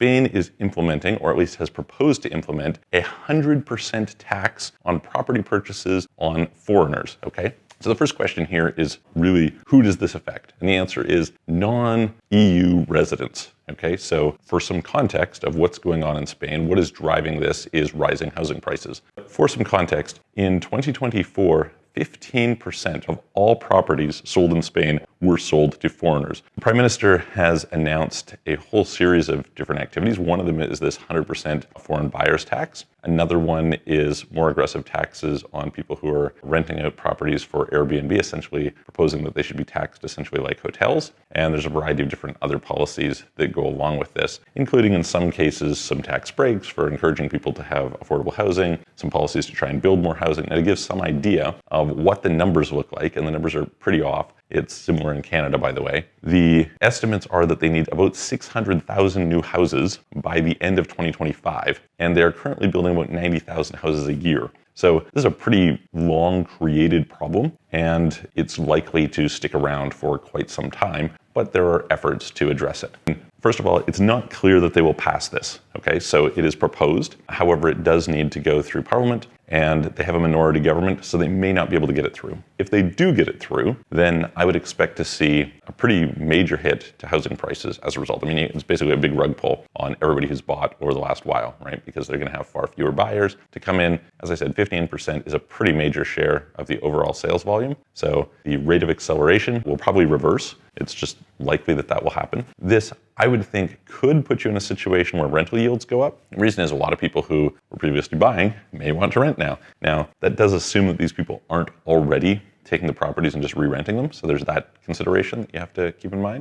Spain is implementing, or at least has proposed to implement, 100% tax on property purchases on foreigners, okay? So the first question here is really, who does this affect? And the answer is non-EU residents. Okay, so for some context of what's going on in Spain, what is driving this is rising housing prices. For some context, in 2024, 15% of all properties sold in Spain were sold to foreigners. The Prime Minister has announced a whole series of different activities. One of them is this 100% foreign buyers tax. Another one is more aggressive taxes on people who are renting out properties for Airbnb, essentially proposing that they should be taxed essentially like hotels. And there's a variety of different other policies that go along with this, including in some cases some tax breaks for encouraging people to have affordable housing, some policies to try and build more housing. And it gives some idea of what the numbers look like, and the numbers are pretty off. It's similar in Canada, by the way. The estimates are that they need about 600,000 new houses by the end of 2025, and they're currently building about 90,000 houses a year. So this is a pretty long created problem, and it's likely to stick around for quite some time, but there are efforts to address it. First of all, it's not clear that they will pass this, okay? So it is proposed. However, it does need to go through Parliament, and they have a minority government, so they may not be able to get it through. If they do get it through, then I would expect to see a pretty major hit to housing prices as a result. I mean, it's basically a big rug pull on everybody who's bought over the last while, right? Because they're gonna have far fewer buyers to come in. As I said, 15% is a pretty major share of the overall sales volume. So the rate of acceleration will probably reverse. It's just likely that that will happen. This, I would think, could put you in a situation where rental yields go up. The reason is a lot of people who were previously buying may want to rent now. Now, that does assume that these people aren't already taking the properties and just re-renting them. So there's that consideration that you have to keep in mind.